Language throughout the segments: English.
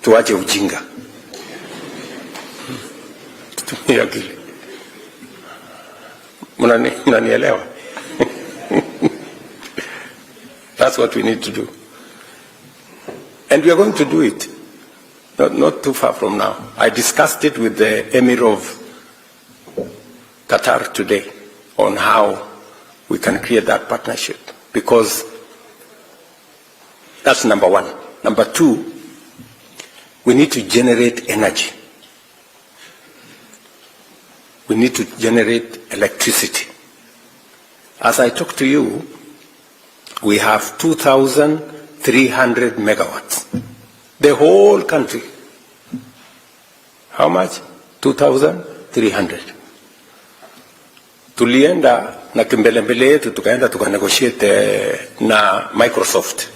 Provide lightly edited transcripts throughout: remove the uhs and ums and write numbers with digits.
Tuwache ujinga. Tumia akili. Mnanielewa? That's what we need to do. And we are going to do it. Not too far from now. I discussed it with the Emir of Qatar today on how we can create that partnership. Because that's number one. Number two, we need to generate energy. We need to generate electricity. As I talk to you, we have 2,300 megawatts. The whole country. How much? 2,300. Tulienda na kimbelembele yetu tukaenda tukanegotiate na Microsoft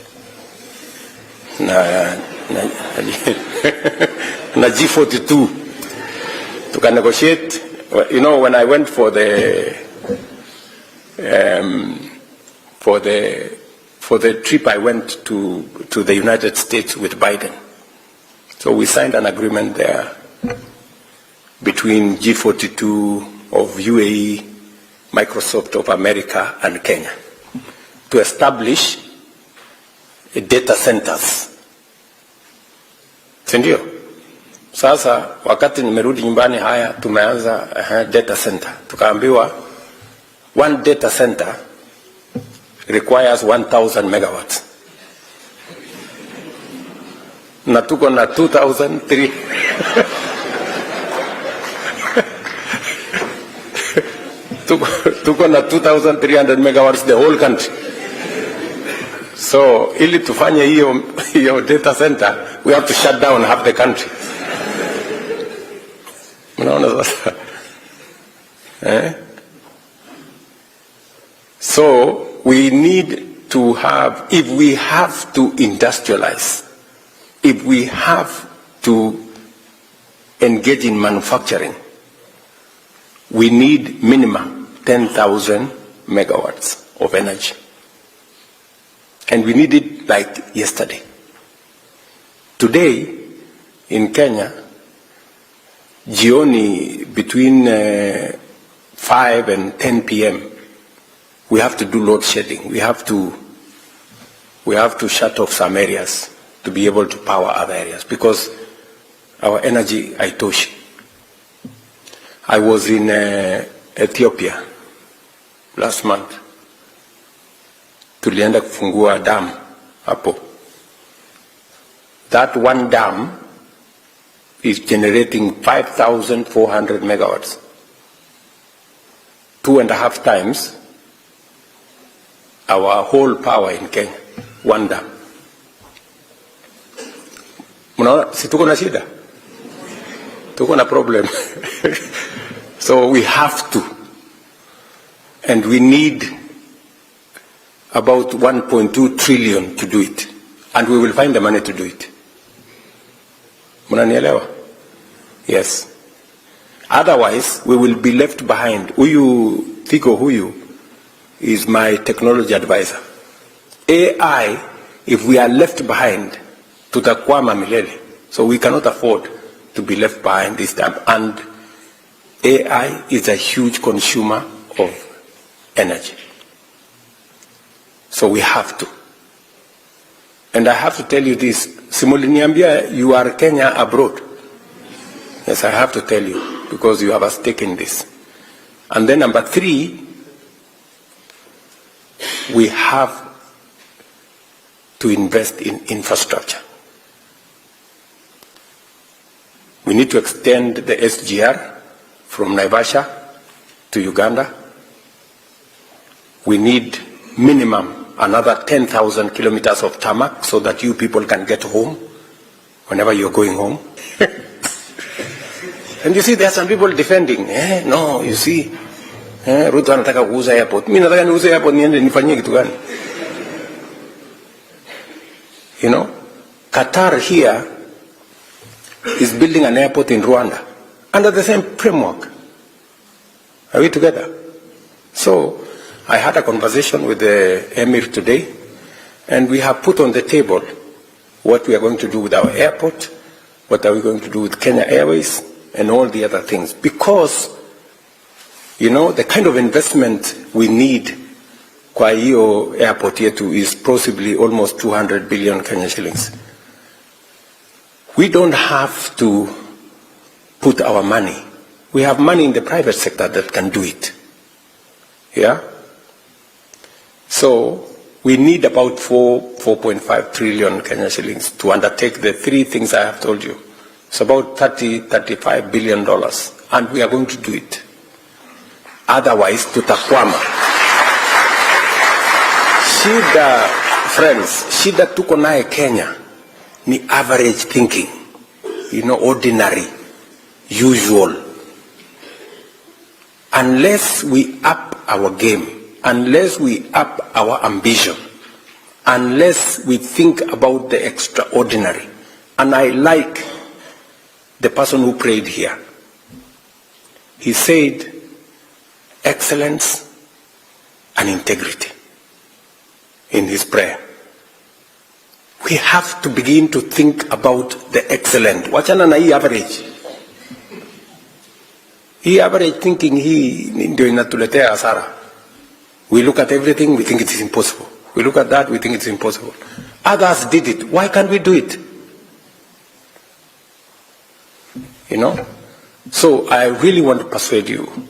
na G42 tukanegotiate. You know, when I went for the trip, I went to the United States with Biden. So we signed an agreement there between G42 of UAE, Microsoft of America, and Kenya to establish data centers. Sindio? Sasa wakati nimerudi nyumbani haya tumeanza data center. Tukaambiwa one data center requires 1,000 megawatts. Na tuko na 2,300. tuko na 2,300 megawatts the whole country. So ili tufanye hiyo data center, we have to shut down half the country. Unaona sasa? So we need to have, if we have to industrialize, if we have to engage in manufacturing, we need minimum 10,000 megawatts of energy. And we need it like yesterday. Today, in Kenya, jioni between 5 and 10 p.m., we have to do load shedding. We have to shut off some areas to be able to power other areas because our energy haitoshi. I was in Ethiopia last month. Tulienda kufungua dam hapo. That one dam is generating 5,400 megawatts. 2.5 times our whole power in Kenya. One dam. Mnaona si tuko na shida? Tuko na problem. So we have to. And we need about 1.2 trillion to do it. And we will find the money to do it. Mnanielewa? Yes. Otherwise, we will be left behind. Huyu is my technology advisor. AI, if we are left behind, tutakwama milele. So we cannot afford to be left behind this time. And AI is a huge consumer of energy. So we have to. And I have to tell you this. Simuliniambia, you are Kenya abroad. Yes, I have to tell you, because you have a stake in this. And then number 3, we have to invest in infrastructure. We need to extend the SGR from Naivasha to Uganda. We need minimum another 10,000 kilometers of tarmac so that you people can get home whenever you're going home. And you see, there are some people defending. No, you see, Ruto anataka kuuza airport. Mimi nataka niuze airport niende nifanyie kitu gani? You know, Qatar here is building an airport in Rwanda under the same framework. Are we together? So, I had a conversation with the Emir today, and we have put on the table what we are going to do with our airport What are we going to do with Kenya Airways and all the other things? Because, you know, the kind of investment we need kwa hiyo airport yetu is possibly almost 200 billion Kenya shillings. We don't have to put our money. We have money in the private sector that can do it. Yeah? So we need about 4.5 trillion Kenya shillings to undertake the three things I have told you. It's about $35 billion, and we are going to do it. Otherwise, tutakwama. Shida, friends, shida tuko naye Kenya ni average thinking, you know, ordinary, usual. Unless we up our game, unless we up our ambition, unless we think about the extraordinary. And I like the person who prayed here. He said, excellence and integrity in his prayer. We have to begin to think about the excellent. Wachana na hii average. Hii average thinking hii ndio inatuletea hasara. We look at everything, we think it is impossible. We look at that, we think it's impossible. Others did it. Why can't we do it? You know? So I really want to persuade you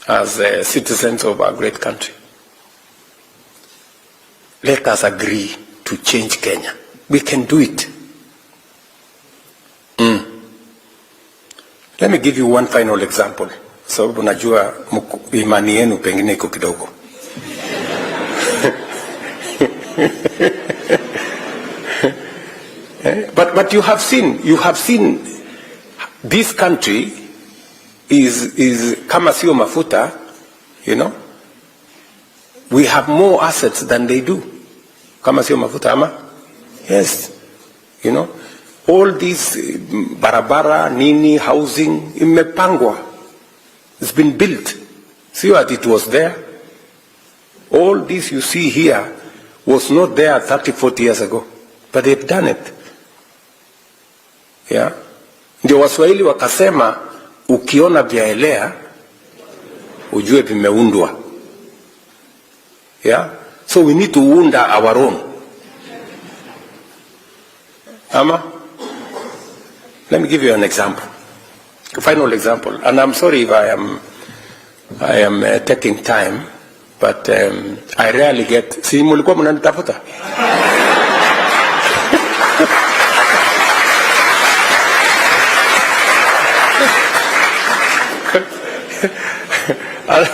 as citizens of our great country. Let us agree to change Kenya. We can do it. Let me give you one final example. Sababu najua imani yenu pengine iko kidogo. But you have seen this country is kama sio mafuta, you know. We have more assets than they do. Kama sio mafuta ama? Yes. You know, all these barabara, nini, housing, imepangwa. It's been built. See what it was there? All this you see here was not there 30, 40 years ago. But they've done it. Yeah. Ndio Waswahili wakasema ukiona vyaelea ujue vimeundwa. Yeah. So we need to unda our own. Ama? Let me give you an example. A final example. And I'm sorry if I am taking time, but I rarely get. Si mulikuwa mnanitafuta?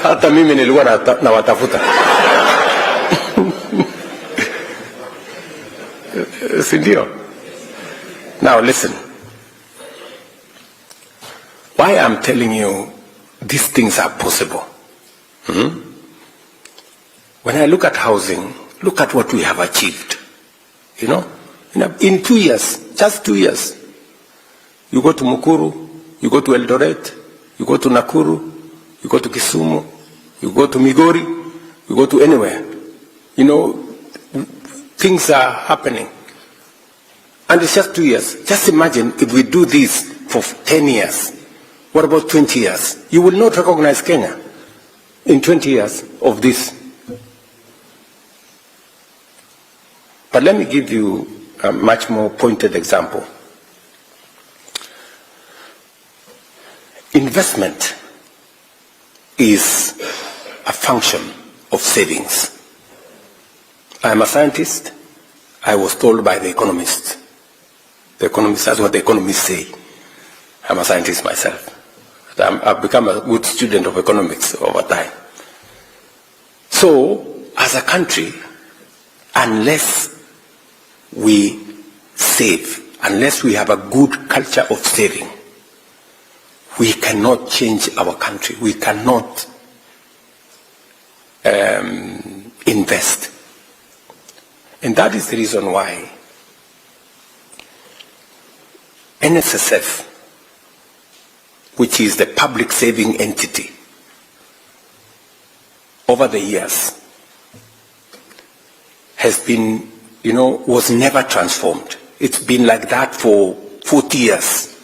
Hata mimi nilikuwa na watafuta. Sindio? Now listen. Why I'm telling you these things are possible. When I look at housing, look at what we have achieved. You know, in 2 years, just 2 years, you go to Mukuru, you go to Eldoret, you go to Nakuru, you go to Kisumu, you go to Migori, you go to anywhere. You know, things are happening. And it's just 2 years. Just imagine if we do this for 10 years. What about 20 years? You will not recognize Kenya in 20 years of this. But let me give you a much more pointed example. Investment is a function of savings. I am a scientist. I was told by the economists. The economists, that's what the economists say. I'm a scientist myself. I've become a good student of economics over time. So, as a country, unless we save, unless we have a good culture of saving, we cannot change our country. We cannot invest. And that is the reason why NSSF, which is the public saving entity, over the years has been, was never transformed. It's been like that for 40 years.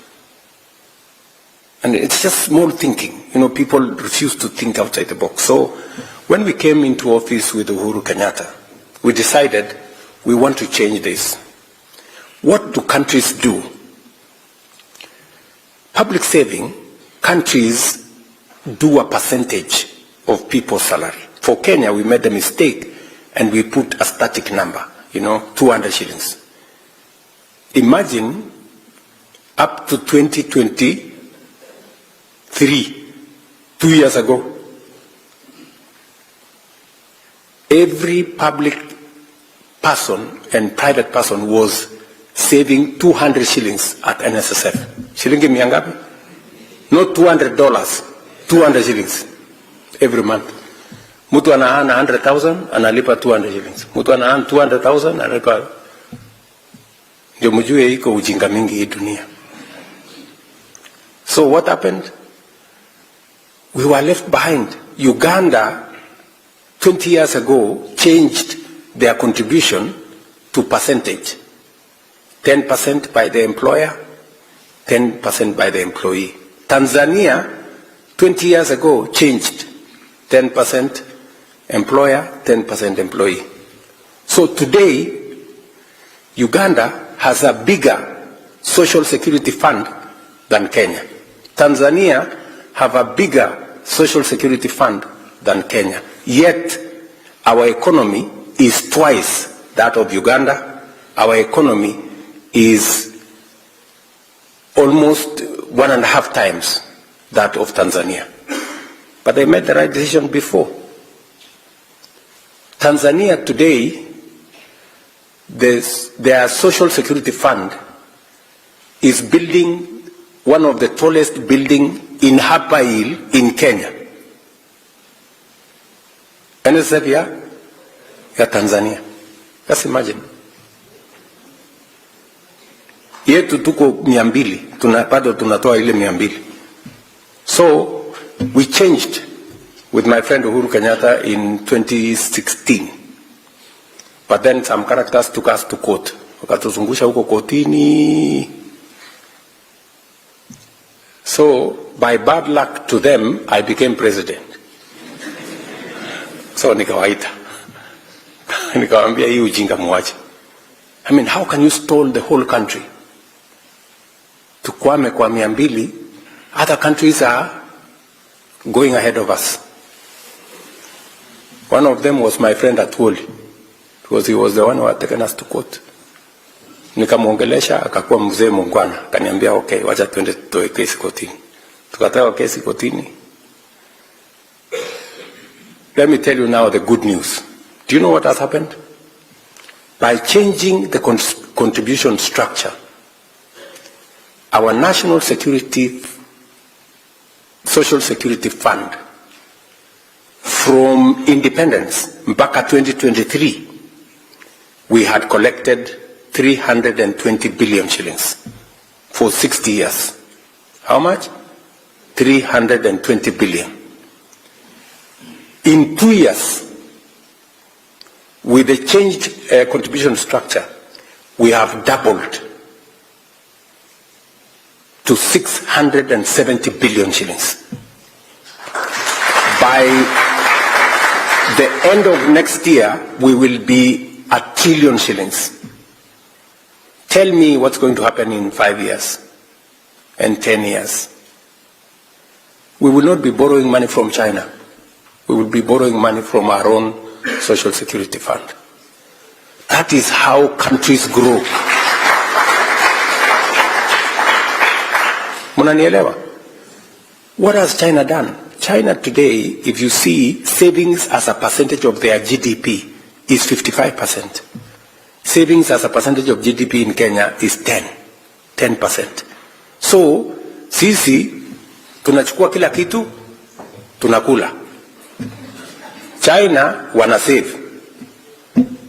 And it's just small thinking. You know, people refuse to think outside the box. So when we came into office with Uhuru Kenyatta, we decided we want to change this. What do countries do? Public saving, countries do a percentage of people's salary. For Kenya, we made a mistake and we put a static number, 200 shillings. Imagine up to 2023, 2 years ago, every public person and private person was saving 200 shillings at NSSF. Shilingi mia ngapi? Not $200, 200 shillings every month. Mtu anaana 100,000, analipa 200 shillings. Mtu anaana 200,000, analipa. Ndio mjue iko ujinga mingi hii dunia. So what happened? We were left behind. Uganda, 20 years ago, changed their contribution to percentage. 10% by the employer, 10% by the employee. Tanzania, 20 years ago, changed 10% employer, 10% employee. So today, Uganda has a bigger social security fund than Kenya. Tanzania have a bigger social security fund than Kenya. Yet, our economy is twice that of Uganda. Our economy is almost 1.5 times that of Tanzania. But they made the right decision before. Tanzania today, their social security fund is building one of the tallest buildings in Hapa Hill in Kenya. NSF ya Tanzania. Just imagine. Yetu tuko 200, bado tunatoa ile 200. So we changed with my friend Uhuru Kenyatta in 2016. But then some characters took us to court. Wakatuzungusha huko kotini. So by bad luck to them, I became president. So nikawaita. Nikawambia hii ujinga muache. I mean, how can you stall the whole country? Tukwame kwa 200, other countries are going ahead of us. One of them was my friend Atwoli, because he was the one who had taken us to court. Nikamwongelesha, akakuwa mzee mungwana, akaniambia okay, wacha tuende tutoe kesi kotini. Tukatoa kesi kotini. Let me tell you now the good news. Do you know what has happened? By changing the contribution structure, our national security, social security fund, from independence, mpaka 2023, we had collected 320 billion shillings for 60 years. How much? 320 billion. In 2 years, with the changed contribution structure, we have doubled to 670 billion shillings. By the end of next year, we will be 1 trillion shillings. Tell me what's going to happen in 5 years and 10 years. We will not be borrowing money from China. We will be borrowing money from our own social security fund. That is how countries grow. Munanielewa? What has China done? China today, if you see, savings as a percentage of their GDP is 55%. Savings as a percentage of GDP in Kenya is 10%. So, sisi, tunachukua kila kitu, tunakula. China, wana save.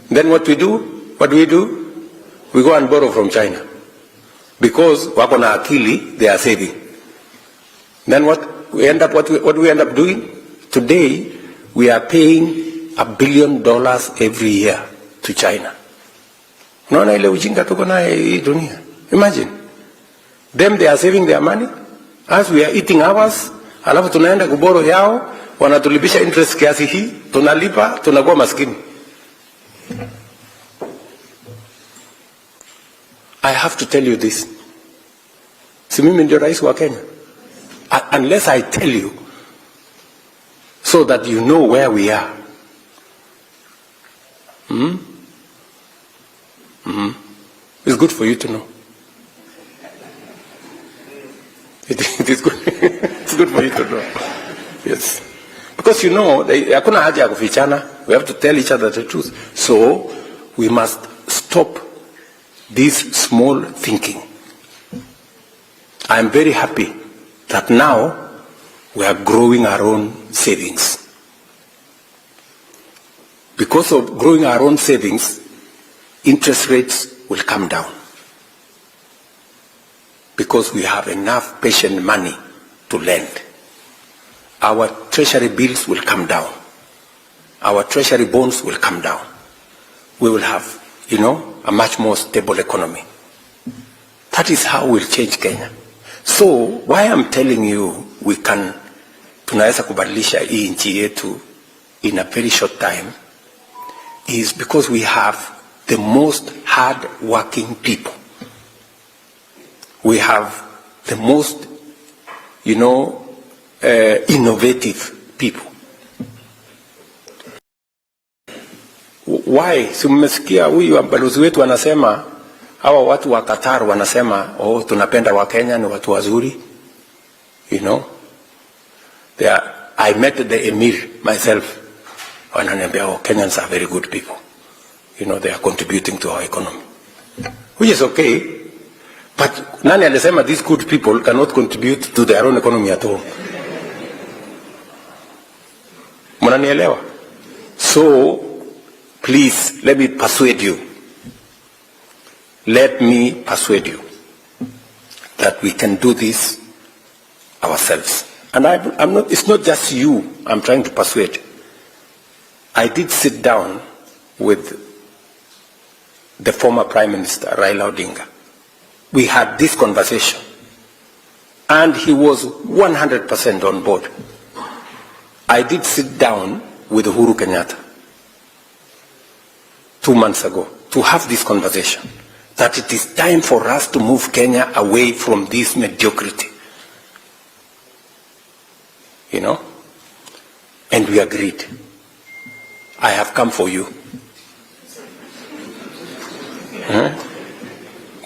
Then what do? We go and borrow from China. Because wako na akili, they are saving. Then what do we end up doing? Today, we are paying $1 billion every year to China. Unaona ile ujinga tuko naye hii dunia. Imagine. Them, they are saving their money. As we are eating ours, alafu tunaenda kuboro yao, wanatulibisha interest kiasi hii, tunalipa, tunakuwa maskini. I have to tell you this. Si mimi ndio rais wa Kenya. Unless I tell you, so that you know where we are. It's good for you to know. It is good. It's good for you to know. Yes. Because you know, hakuna haja ya kufichana. We have to tell each other the truth. So, we must stop this small thinking. I am very happy that now we are growing our own savings. Because of growing our own savings, interest rates will come down. Because we have enough patient money to lend. Our treasury bills will come down. Our treasury bonds will come down. We will have, a much more stable economy. That is how we'll change Kenya. So, why I'm telling you tunaweza kubadilisha hii nchi yetu in a very short time is because we have the most hard-working people. We have the most, innovative people. Why? Si mmesikia huyu balozi wetu anasema, hawa watu wa Qatar wanasema, tunapenda wa Kenya ni watu wazuri. I met the emir myself. Wananiambia, Kenyans are very good people. They are contributing to our economy. Which is okay. But nani alisema these good people cannot contribute to their own economy at all? Mnanielewa? So, please, let me persuade you. Let me persuade you that we can do this ourselves. And it's not just you I'm trying to persuade. I did sit down with the former Prime Minister, Raila Odinga. We had this conversation. And he was 100% on board. I did sit down with Uhuru Kenyatta 2 months ago to have this conversation. That it is time for us to move Kenya away from this mediocrity. And we agreed. I have come for you.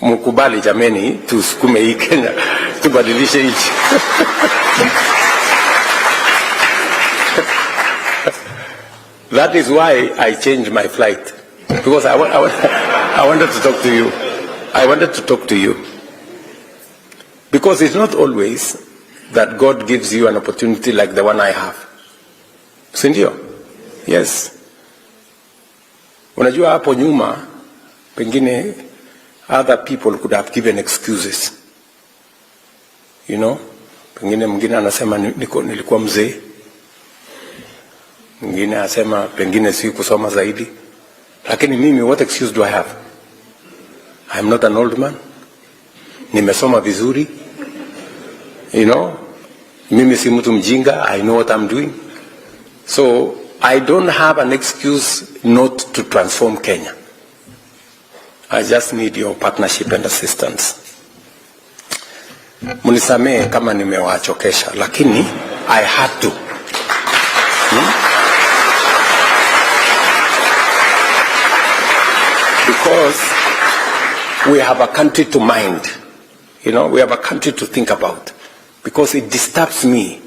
Mukubali jameni, tusukume hii Kenya, tubadilishe nchi. That is why I changed my flight. Because I wanted to talk to you. I wanted to talk to you. Because it's not always that God gives you an opportunity like the one I have. Sindio? Yes. Unajua hapo nyuma, pengine other people could have given excuses. Pengine mwingine anasema nilikuwa mzee. Mwingine anasema pengine si kusoma zaidi. Lakini mimi, what excuse do I have? I am not an old man. Nimesoma vizuri. Mimi si mtu mjinga. I know what I'm doing. So, I don't have an excuse not to transform Kenya. I just need your partnership and assistance. Munisamee kama nimewachokesha, lakini I had to. Because we have a country to mind. We have a country to think about. Because it disturbs me,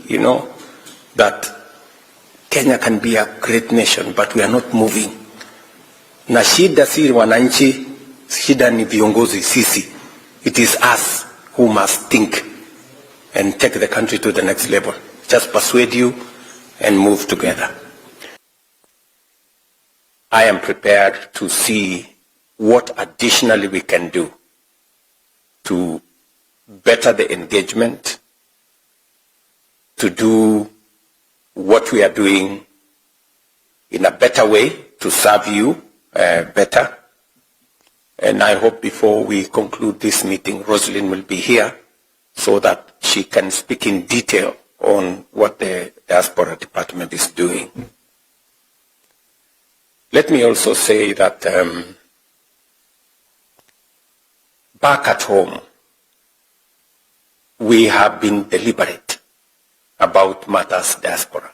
that Kenya can be a great nation, but we are not moving. Na shida si wananchi, shida ni viongozi sisi. It is us who must think and take the country to the next level. Just persuade you and move together. I am prepared to see what additionally we can do to better the engagement, to do what we are doing in a better way to serve you better. And I hope before we conclude this meeting, Rosalind will be here so that she can speak in detail on what the diaspora department is doing. Let me also say that back at home, we have been deliberate about matters diaspora.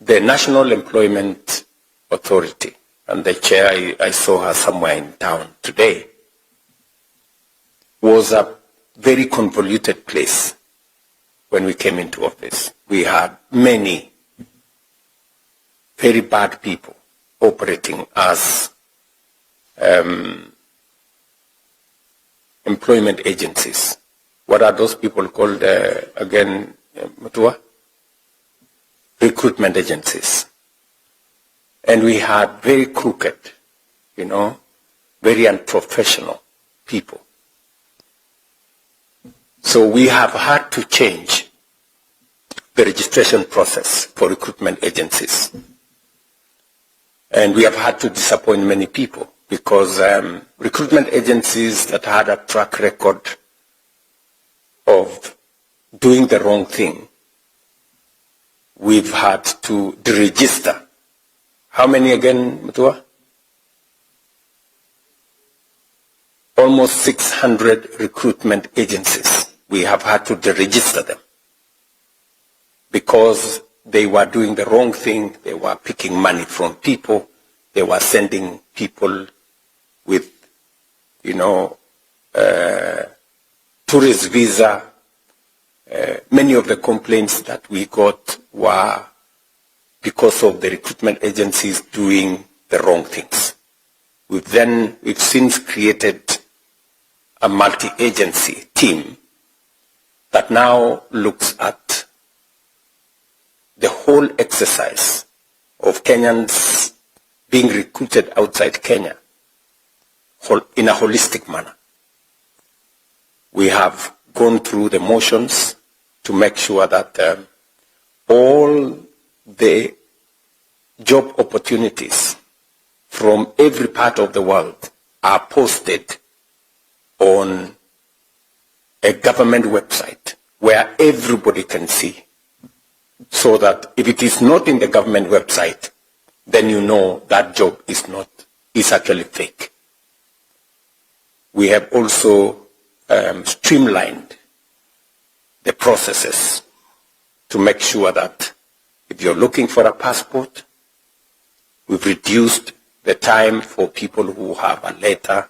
The National Employment Authority, and the chair, I saw her somewhere in town today, was a very convoluted place when we came into office. We had many very bad people operating as employment agencies. What are those people called again, Mutua? Recruitment agencies. And we had very crooked, very unprofessional people. So we have had to change the registration process for recruitment agencies. And we have had to disappoint many people because recruitment agencies that had a track record of doing the wrong thing, we've had to deregister. How many again, Mutua? Almost 600 recruitment agencies. We have had to deregister them because they were doing the wrong thing. They were picking money from people. They were sending people with, tourist visa. Many of the complaints that we got were because of the recruitment agencies doing the wrong things. We've since created a multi-agency team that now looks at the whole exercise of Kenyans being recruited outside Kenya in a holistic manner. We have gone through the motions to make sure that all the job opportunities from every part of the world are posted on a government website where everybody can see, so that if it is not in the government website, then you know that job is actually fake. We have also streamlined the processes to make sure that if you're looking for a passport, we've reduced the time for people who have a letter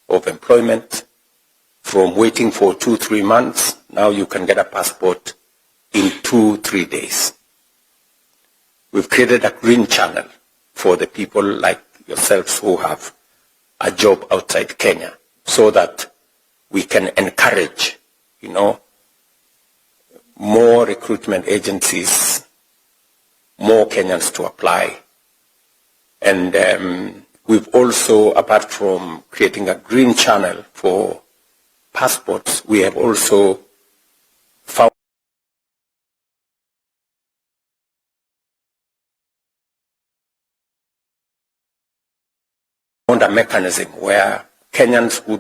of employment from waiting for 2-3 months. Now you can get a passport in 2-3 days. We've created a green channel for the people like yourselves who have a job outside Kenya, so that we can encourage, more recruitment agencies, more Kenyans to apply. And we've also, apart from creating a green channel for passports, we have also found a mechanism where Kenyans who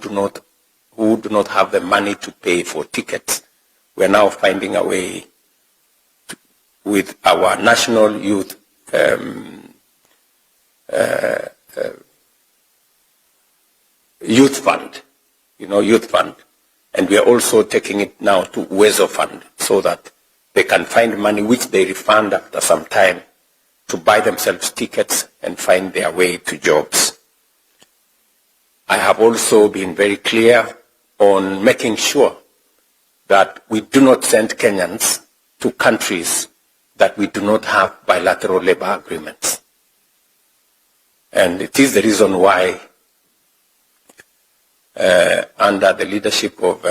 do not have the money to pay for tickets, we're now finding a way with our national youth fund, youth fund, and we are also taking it now to Uwezo Fund, so that they can find money which they refund after some time to buy themselves tickets and find their way to jobs. I have also been very clear on making sure that we do not send Kenyans to countries that we do not have bilateral labor agreements. And it is the reason why under the leadership of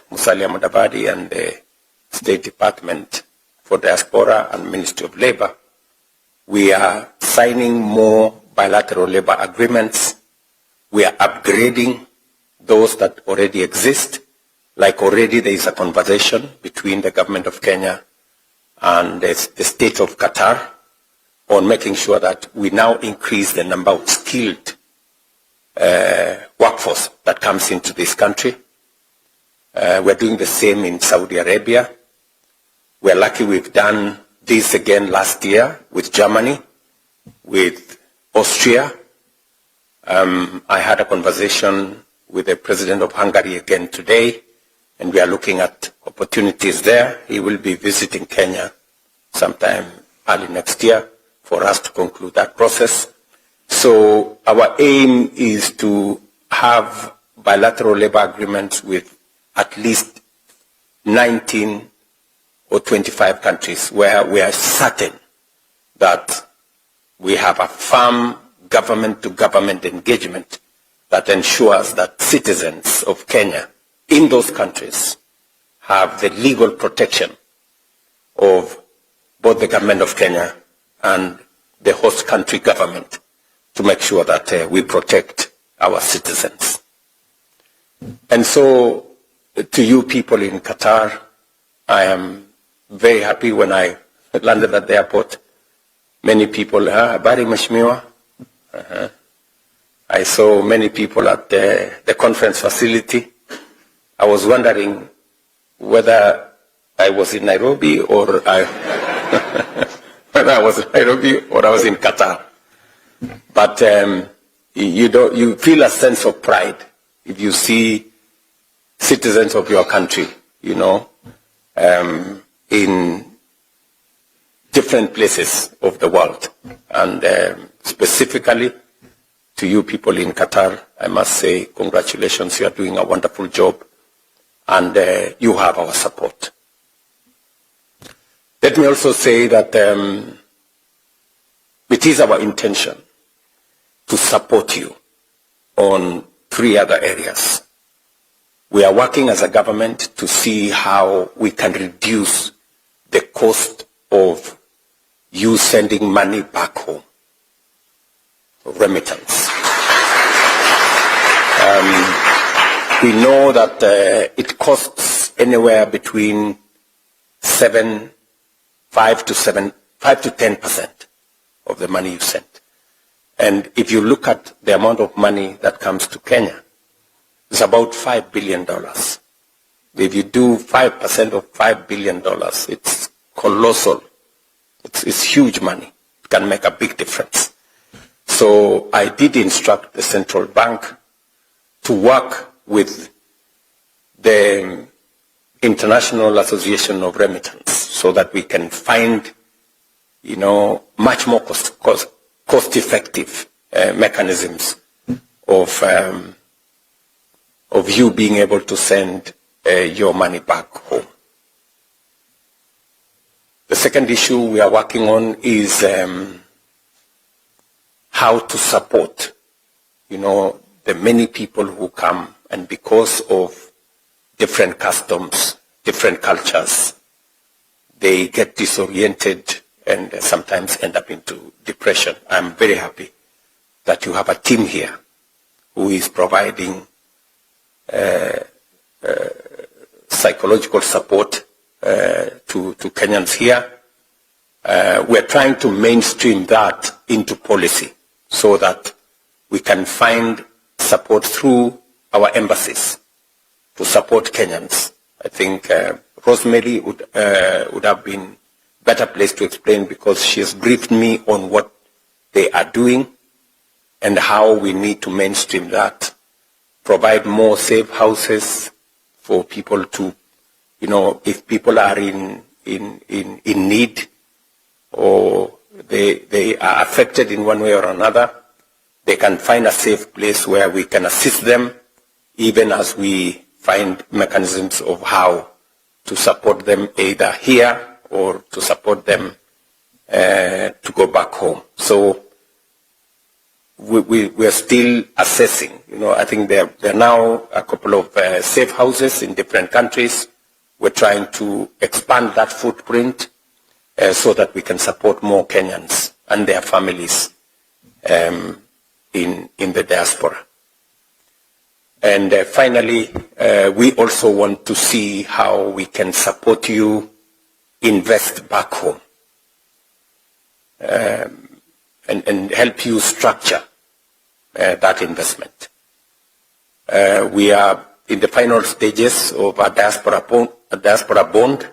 Musalia Mudavadi and the State Department for Diaspora and Ministry of Labor, we are signing more bilateral labor agreements. We are upgrading those that already exist. Like already there is a conversation between the government of Kenya and the state of Qatar on making sure that we now increase the number of skilled workforce that comes into this country. We're doing the same in Saudi Arabia. We're lucky we've done this again last year with Germany, with Austria. I had a conversation with the President of Hungary again today, and we are looking at opportunities there. He will be visiting Kenya sometime early next year for us to conclude that process. So our aim is to have bilateral labor agreements with at least 19 or 25 countries where we are certain that we have a firm government-to-government engagement that ensures that citizens of Kenya in those countries have the legal protection of both the government of Kenya and the host country government to make sure that we protect our citizens. And so, to you people in Qatar, I am very happy when I landed at the airport. Many people, Bari Mheshimiwa. I saw many people at the conference facility. I was wondering whether I was in Nairobi or whether I was in Nairobi or I was in Qatar. But you feel a sense of pride if you see citizens of your country, in different places of the world. And specifically to you people in Qatar, I must say congratulations. You are doing a wonderful job, and you have our support. Let me also say that it is our intention to support you on 3 other areas. We are working as a government to see how we can reduce the cost of you sending money back home, remittance. We know that it costs anywhere between 5 to 10% of the money you send. And if you look at the amount of money that comes to Kenya, it's about $5 billion. If you do 5% of $5 billion, it's colossal. It's huge money. It can make a big difference. So I did instruct the central bank to work with the International Association of Remittance so that we can find, much more cost-effective mechanisms of you being able to send your money back home. The second issue we are working on is how to support, the many people who come, and because of different customs, different cultures, they get disoriented and sometimes end up into depression. I'm very happy that you have a team here who is providing psychological support to Kenyans here. We're trying to mainstream that into policy so that we can find support through our embassies to support Kenyans. I think Rosemary would have been better placed to explain because she has briefed me on what they are doing and how we need to mainstream that, provide more safe houses for people to, if people are in need or they are affected in one way or another, they can find a safe place where we can assist them, even as we find mechanisms of how to support them either here or to support them to go back home. So we are still assessing. I think there are now a couple of safe houses in different countries. We're trying to expand that footprint so that we can support more Kenyans and their families in the diaspora. And finally, we also want to see how we can support you invest back home and help you structure that investment. We are in the final stages of a diaspora bond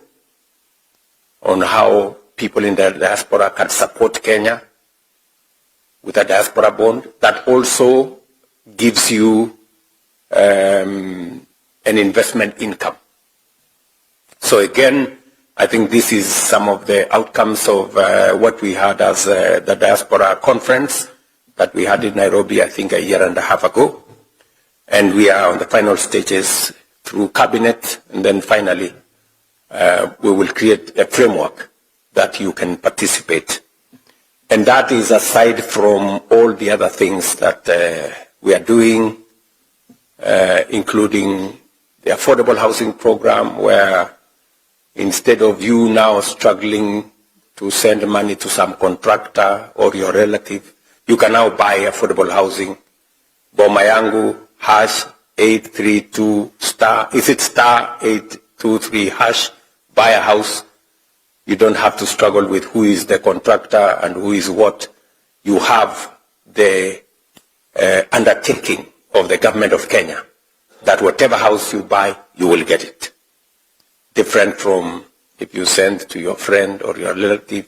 on how people in the diaspora can support Kenya with a diaspora bond that also gives you an investment income. So again, I think this is some of the outcomes of what we had as the diaspora conference that we had in Nairobi, I think a year and a half ago. And we are on the final stages through cabinet, and then finally we will create a framework that you can participate. And that is aside from all the other things that we are doing, including the affordable housing program, where instead of you now struggling to send money to some contractor or your relative, you can now buy affordable housing. Boma yangu #832 star, is it *823 #, buy a house. You don't have to struggle with who is the contractor and who is what. You have the undertaking of the government of Kenya that whatever house you buy, you will get it. Different from if you send to your friend or your relative,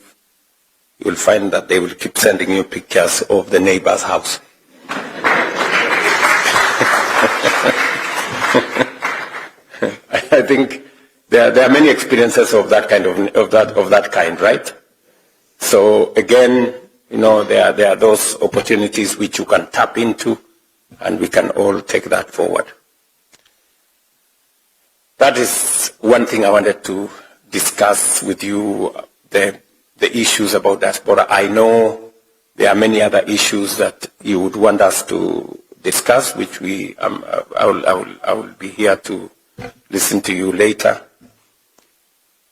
you will find that they will keep sending you pictures of the neighbor's house. I think there are many experiences of that kind, right? So again, there are those opportunities which you can tap into, and we can all take that forward. That is one thing I wanted to discuss with you, the issues about diaspora. I know there are many other issues that you would want us to discuss, which I will be here to listen to you later.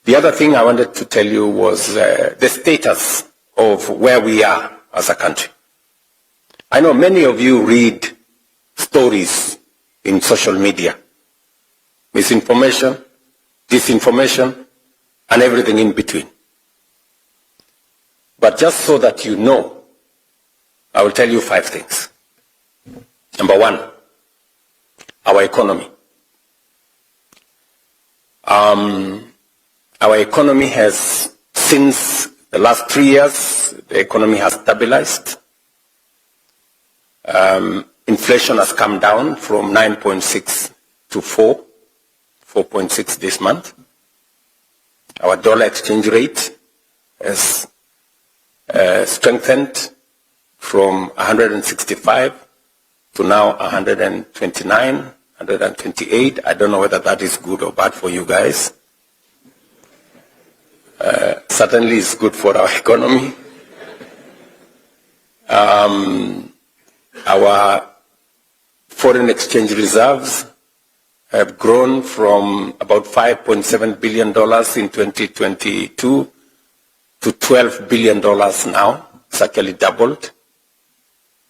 The other thing I wanted to tell you was the status of where we are as a country. I know many of you read stories in social media, misinformation, disinformation, and everything in between. But just so that you know, I will tell you 5 things. Number 1, our economy. Our economy has, since the last 3 years, the economy has stabilized. Inflation has come down from 9.6 to 4.6 this month. Our dollar exchange rate has strengthened from 165 to now 129, 128. I don't know whether that is good or bad for you guys. Certainly it's good for our economy. Our foreign exchange reserves have grown from about $5.7 billion in 2022 to $12 billion now. It's actually doubled.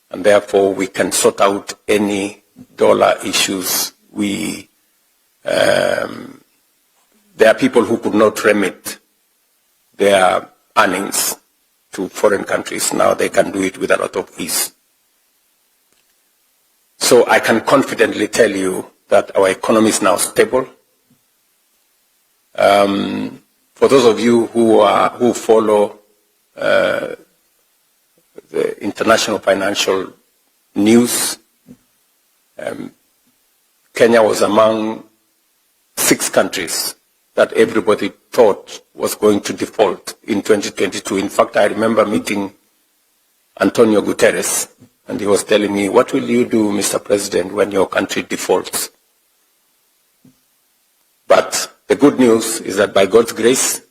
And therefore we can sort out any dollar issues. There are people who could not remit their earnings to foreign countries. Now they can do it with a lot of ease. So I can confidently tell you that our economy is now stable. For those of you who follow the international financial news, Kenya was among 6 countries that everybody thought was going to default in 2022. In fact, I remember meeting Antonio Guterres, and he was telling me, what will you do, Mr. President, when your country defaults? But the good news is that by God's grace,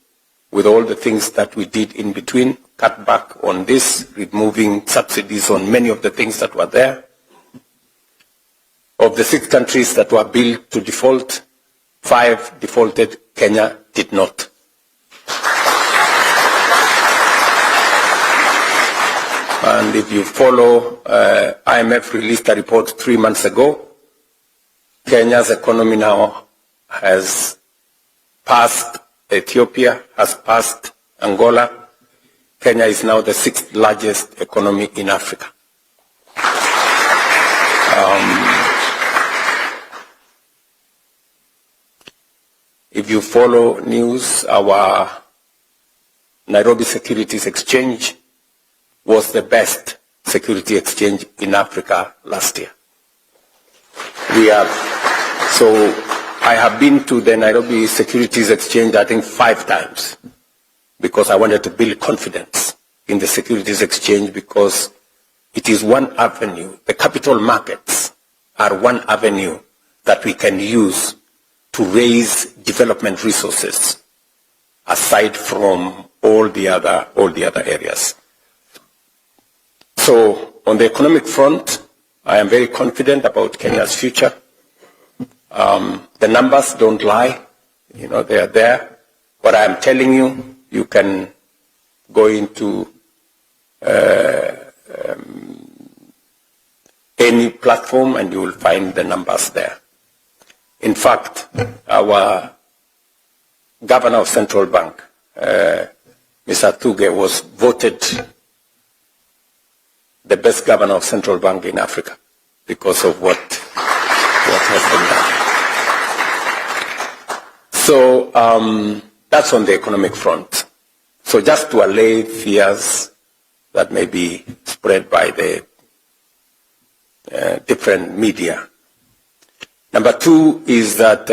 with all the things that we did in between, cut back on this, removing subsidies on many of the things that were there, of the 6 countries that were billed to default, 5 defaulted, Kenya did not. And if you follow, IMF released a report 3 months ago. Kenya's economy now has passed Ethiopia, has passed Angola. Kenya is now the 6th largest economy in Africa. If you follow news, our Nairobi Securities Exchange was the best security exchange in Africa last year. So I have been to the Nairobi Securities Exchange, I think 5 times, because I wanted to build confidence in the Securities Exchange, because it is one avenue. The capital markets are one avenue that we can use to raise development resources, aside from all the other areas. So on the economic front, I am very confident about Kenya's future. The numbers don't lie, they are there. What I am telling you, you can go into any platform and you will find the numbers there. In fact, our governor of Central Bank, Mr. Tuwache, was voted the best governor of Central Bank in Africa because of what has been done. So that's on the economic front. So just to allay fears that may be spread by the different media. Number 2 is that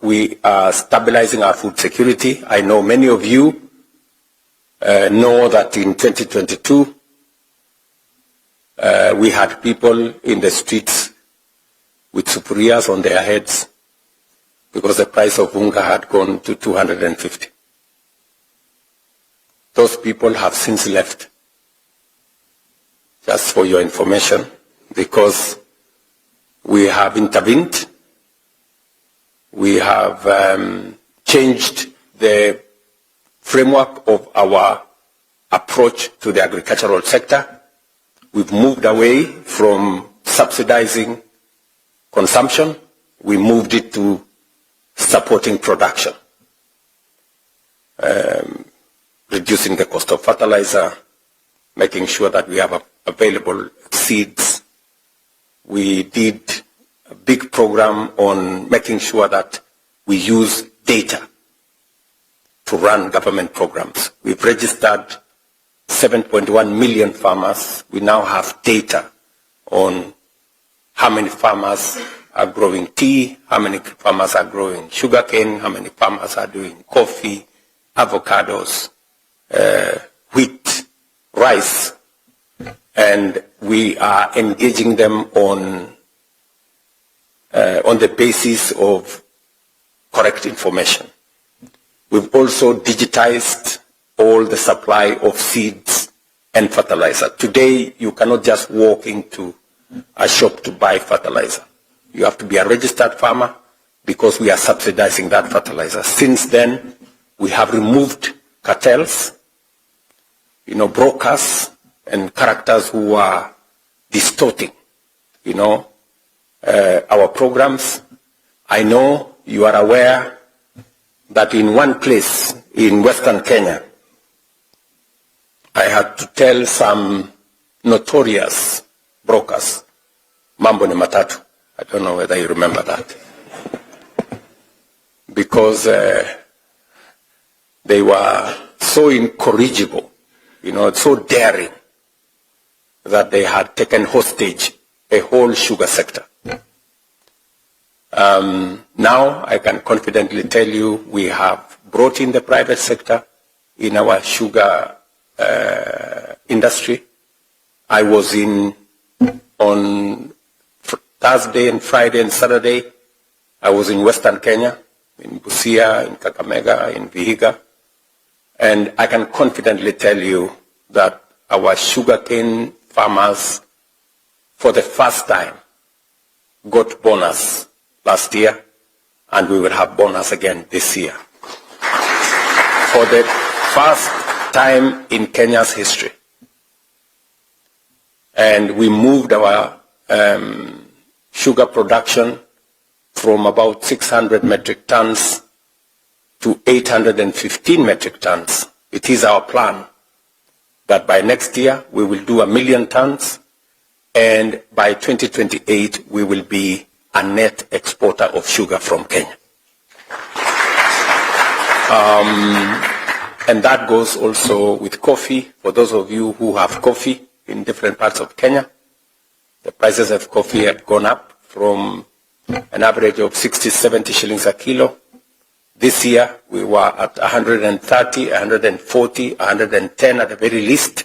we are stabilizing our food security. I know many of you know that in 2022, we had people in the streets with superiors on their heads because the price of unga had gone to 250. Those people have since left, just for your information, because we have intervened. We have changed the framework of our approach to the agricultural sector. We've moved away from subsidizing consumption. We moved it to supporting production, reducing the cost of fertilizer, making sure that we have available seeds. We did a big program on making sure that we use data to run government programs. We've registered 7.1 million farmers. We now have data on how many farmers are growing tea, how many farmers are growing sugarcane, how many farmers are doing coffee, avocados, wheat, rice, and we are engaging them on the basis of correct information. We've also digitized all the supply of seeds and fertilizer. Today, you cannot just walk into a shop to buy fertilizer. You have to be a registered farmer because we are subsidizing that fertilizer. Since then, we have removed cartels, brokers and characters who are distorting, our programs. I know you are aware that in one place in Western Kenya, I had to tell some notorious brokers, mambo ni matatu. I don't know whether you remember that. Because they were so incorrigible, so daring, that they had taken hostage a whole sugar sector. Now I can confidently tell you we have brought in the private sector in our sugar industry. I was on Thursday and Friday and Saturday, I was in Western Kenya, in Busia, in Kakamega, in Vihiga, and I can confidently tell you that our sugarcane farmers, for the first time, got bonus last year, and we will have bonus again this year. For the first time in Kenya's history. And we moved our sugar production from about 600 metric tons to 815 metric tons. It is our plan that by next year we will do 1 million tons And by 2028, we will be a net exporter of sugar from Kenya. And that goes also with coffee. For those of you who have coffee in different parts of Kenya, the prices of coffee have gone up from an average of 60, 70 shillings a kilo. This year, we were at 130, 140, 110 at the very least.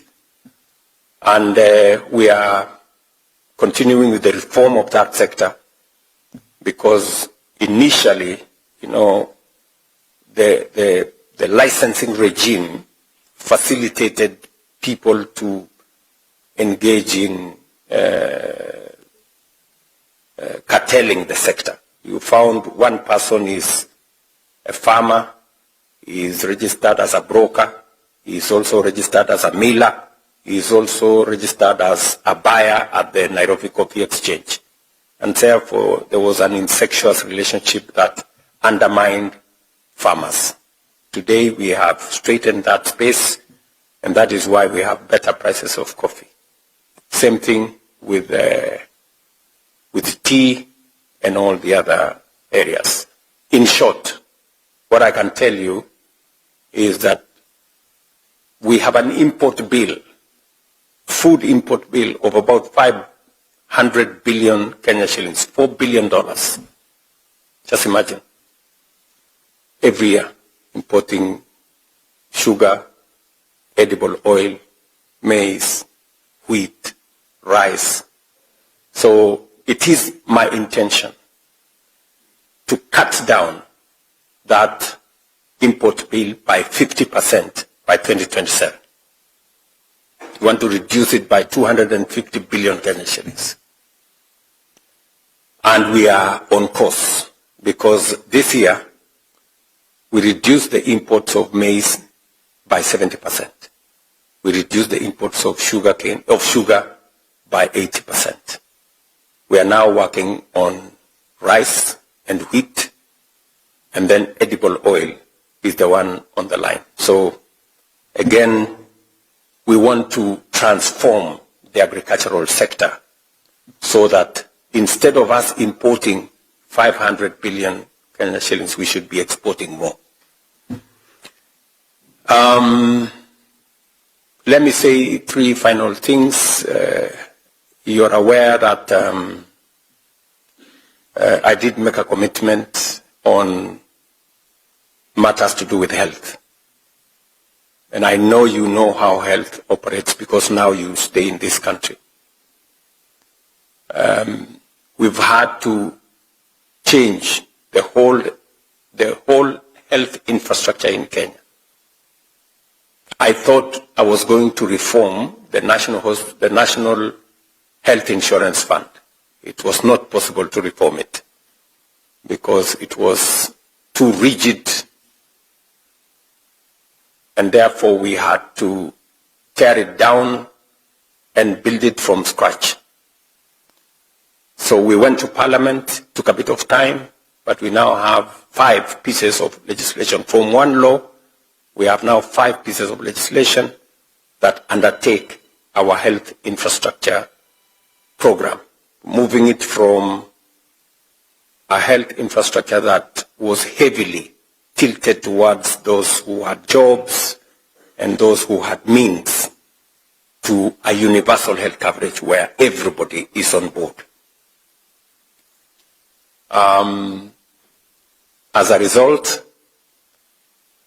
And we are continuing with the reform of that sector because initially, you know, the licensing regime facilitated people to engage in curtailing the sector. You found one person is a farmer, he is registered as a broker, he is also registered as a miller, he is also registered as a buyer at the Nairobi Coffee Exchange. And therefore, there was an incestuous relationship that undermined farmers. Today, we have straightened that space, and that is why we have better prices of coffee. Same thing with tea and all the other areas. In short, what I can tell you is that we have an import bill, food import bill of about 500 billion Kenya shillings, $4 billion. Just imagine. Every year, importing sugar, edible oil, maize, wheat, rice. So it is my intention to cut down that import bill by 50% by 2027. We want to reduce it by 250 billion Kenyan shillings. And we are on course because this year we reduced the imports of maize by 70%. We reduced the imports of sugar by 80%. We are now working on rice and wheat, and then edible oil is the one on the line. So again, we want to transform the agricultural sector so that instead of us importing 500 billion Kenyan shillings, we should be exporting more. Let me say three final things. You're aware that I did make a commitment on matters to do with health. And I know you know how health operates because now you stay in this country. We've had to change the whole health infrastructure in Kenya. I thought I was going to reform the National Health Insurance Fund. It was not possible to reform it because it was too rigid, and therefore we had to tear it down and build it from scratch. So we went to Parliament, took a bit of time, but we now have 5 pieces of legislation. From one law, we have now 5 pieces of legislation that undertake our health infrastructure program, moving it from a health infrastructure that was heavily tilted towards those who had jobs and those who had means to a universal health coverage where everybody is on board. As a result,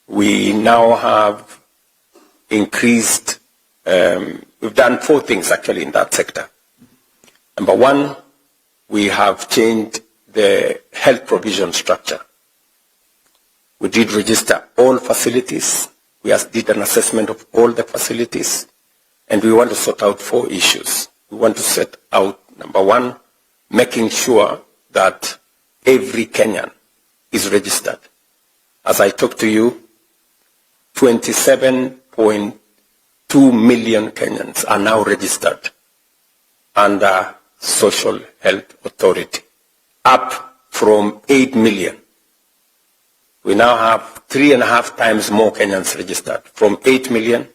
we now have increased, we've done 4 things actually in that sector. Number 1, we have changed the health provision structure. We did register all facilities. We did an assessment of all the facilities. And we want to sort out 4 issues. We want to set out, number 1, making sure that every Kenyan is registered. As I talk to you, 27.2 million Kenyans are now registered under Social Health Authority, up from 8 million. We now have 3.5 times more Kenyans registered, from 8 million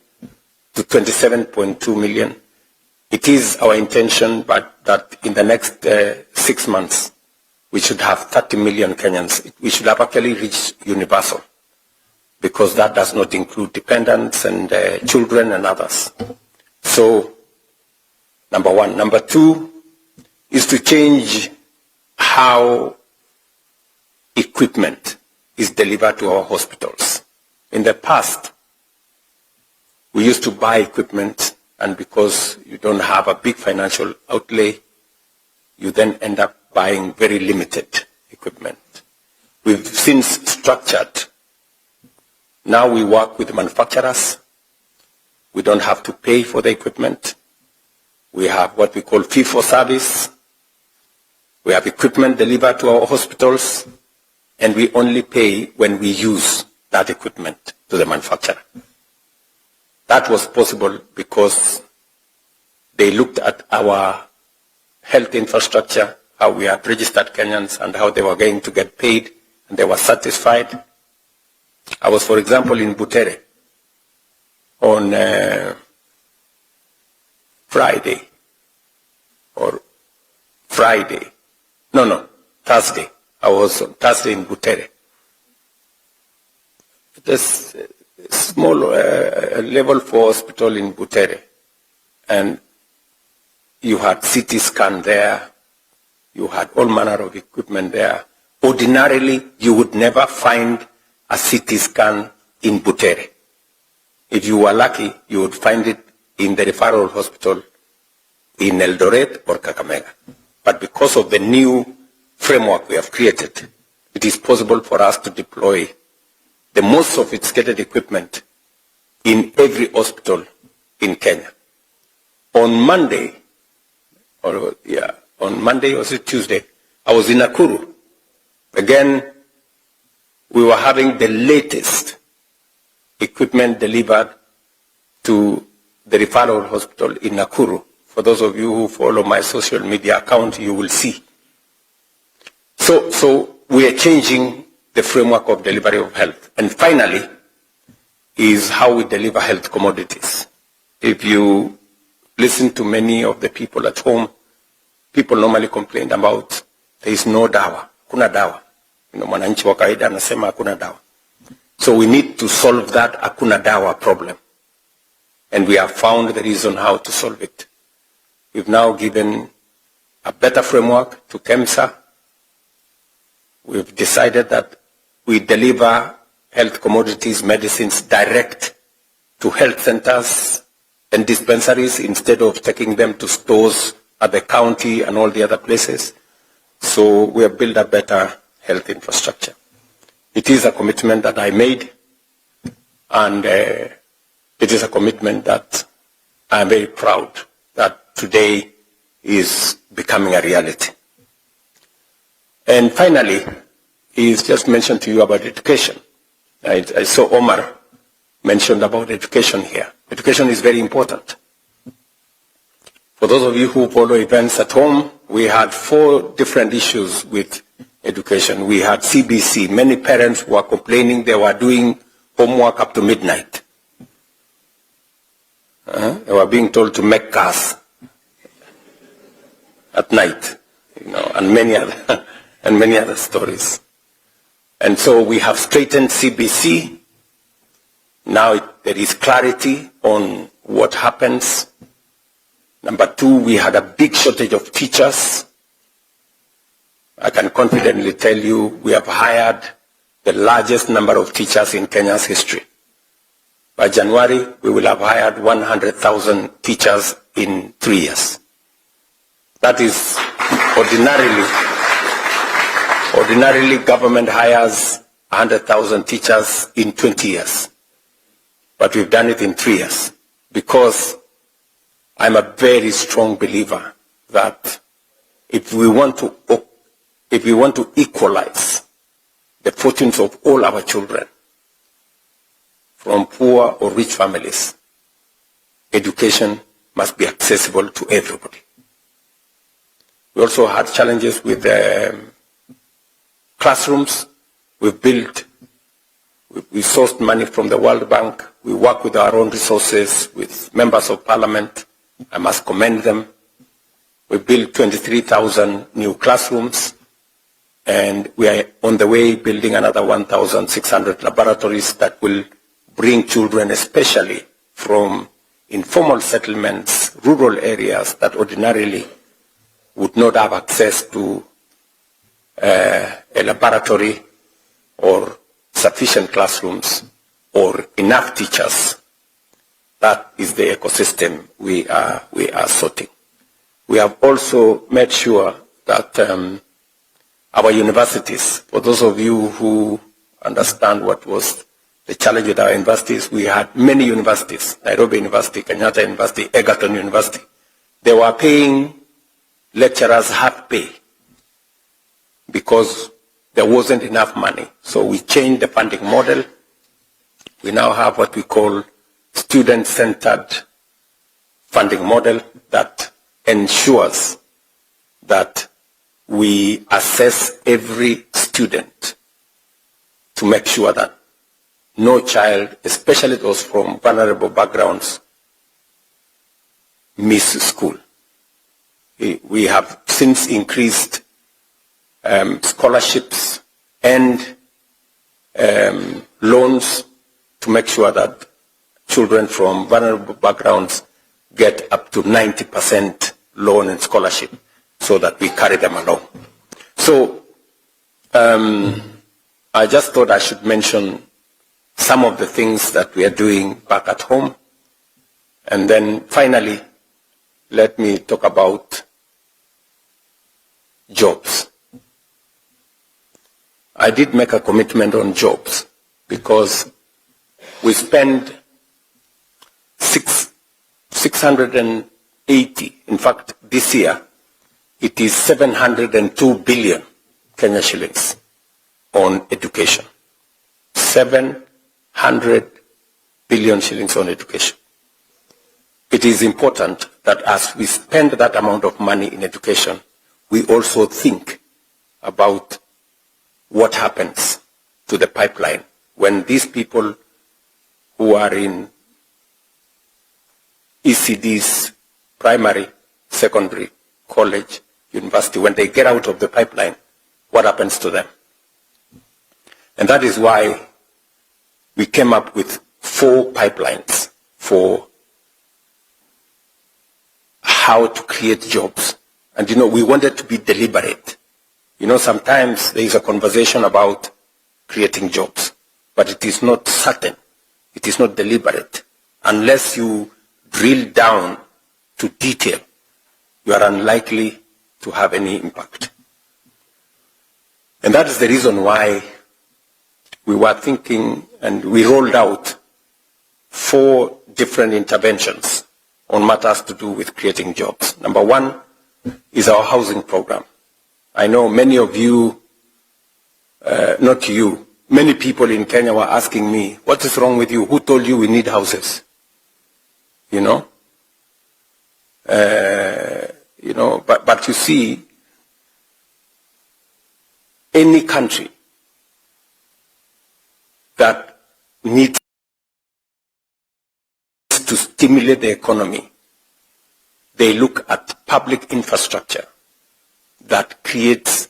to 27.2 million. It is our intention that in the next 6 months, we should have 30 million Kenyans. We should have actually reached universal, because that does not include dependents and children and others. So, number one. Number two is to change how equipment is delivered to our hospitals. In the past, we used to buy equipment, and because you don't have a big financial outlay, you then end up buying very limited equipment. We've since structured. Now we work with manufacturers. We don't have to pay for the equipment. We have what we call fee for service. We have equipment delivered to our hospitals, and we only pay when we use that equipment to the manufacturer. That was possible because they looked at our health infrastructure, how we had registered Kenyans, and how they were going to get paid, and they were satisfied. I was, for example, in Butere on Thursday. I was on Thursday in Butere. This small level 4 hospital in Butere, and you had CT scan there, you had all manner of equipment there. Ordinarily, you would never find a CT scan in Butere. If you were lucky, you would find it in the referral hospital in Eldoret or Kakamega. But because of the new framework we have created, it is possible for us to deploy the most sophisticated equipment in every hospital in Kenya. On Monday, or was it Tuesday, I was in Nakuru. Again, we were having the latest equipment delivered to the referral hospital in Nakuru. For those of you who follow my social media account, you will see. So we are changing the framework of delivery of health. And finally, is how we deliver health commodities. If you listen to many of the people at home, people normally complain about there is no dawa, hakuna dawa. Mwananchi wa kawaida anasema hakuna dawa. So we need to solve that hakuna dawa problem. And we have found the reason how to solve it. We've now given a better framework to KEMSA. We've decided that we deliver health commodities, medicines direct to health centers and dispensaries instead of taking them to stores at the county and all the other places. So we have built a better health infrastructure. It is a commitment that I made, and it is a commitment that I'm very proud that today is becoming a reality. And finally, he's just mentioned to you about education. I saw Omar mentioned about education here. Education is very important. For those of you who follow events at home, we had 4 different issues with education. We had CBC. Many parents were complaining they were doing homework up to midnight. They were being told to make cars at night, and many other stories. And so we have straightened CBC. Now there is clarity on what happens. Number 2, we had a big shortage of teachers. I can confidently tell you we have hired the largest number of teachers in Kenya's history. By January, we will have hired 100,000 teachers in 3 years. That is ordinarily government hires 100,000 teachers in 20 years. But we've done it in 3 years because I'm a very strong believer that if we want to equalize the fortunes of all our children, from poor or rich families, education must be accessible to everybody. We also had challenges with classrooms. We sourced money from the World Bank. We work with our own resources, with members of parliament, I must commend them. We built 23,000 new classrooms, and we are on the way building another 1,600 laboratories that will bring children, especially from informal settlements, rural areas that ordinarily would not have access to a laboratory or sufficient classrooms or enough teachers. That is the ecosystem we are sorting. We have also made sure that our universities, for those of you who understand what was the challenge with our universities, we had many universities, Nairobi University, Kenyatta University, Egerton University. They were paying lecturers half pay because there wasn't enough money. So we changed the funding model. We now have what we call student-centered funding model that ensures that we assess every student to make sure that no child, especially those from vulnerable backgrounds, miss school. We have since increased scholarships and loans to make sure that children from vulnerable backgrounds get up to 90% loan and scholarship so that we carry them along. So I just thought I should mention some of the things that we are doing back at home. And then finally, let me talk about jobs. I did make a commitment on jobs because we spend 680, in fact, this year, it is 702 billion Kenya shillings on education. 700 billion shillings on education. It is important that as we spend that amount of money in education, we also think about what happens to the pipeline when these people who are in ECDs, primary, secondary, college, university, when they get out of the pipeline, what happens to them? And that is why we came up with 4 pipelines for how to create jobs. And we wanted to be deliberate. Sometimes there is a conversation about creating jobs, but it is not certain. It is not deliberate. Unless you drill down to detail, you are unlikely to have any impact. And that is the reason why we were thinking, and we rolled out 4 different interventions on matters to do with creating jobs. Number 1 is our housing program. I know many of you, not you, many people in Kenya were asking me, what is wrong with you? Who told you we need houses? But you see, any country that needs to stimulate the economy, they look at public infrastructure that creates,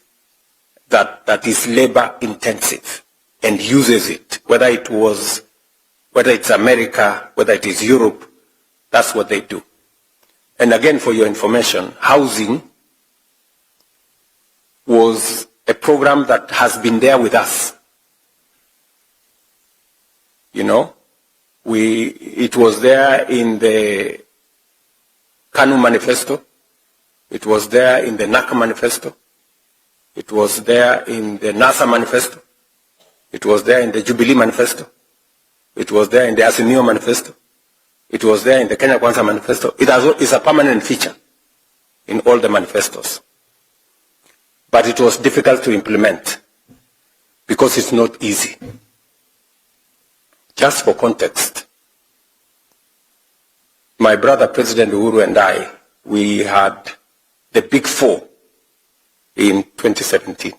that is labor intensive and uses it, whether it's America, whether it is Europe, that's what they do. And again, for your information, housing was a program that has been there with us. It was there in the KANU manifesto. It was there in the NACA manifesto. It was there in the NASA manifesto. It was there in the Jubilee manifesto. It was there in the Azimio manifesto. It was there in the Kenya Kwanza manifesto. It's a permanent feature in all the manifestos. But it was difficult to implement because it's not easy. Just for context, my brother President Uhuru and I, we had the Big 4 in 2017.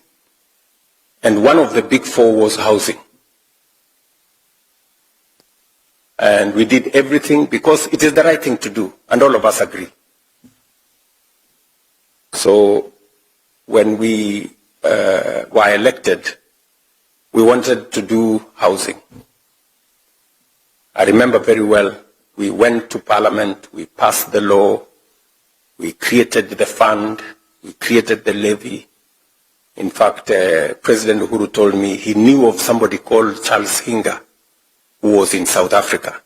And one of the Big 4 was housing. And we did everything because it is the right thing to do, and all of us agree. So when we were elected, we wanted to do housing. I remember very well, we went to Parliament, we passed the law, we created the fund, we created the levy. In fact, President Uhuru told me he knew of somebody called Charles Hinga, who was in South Africa,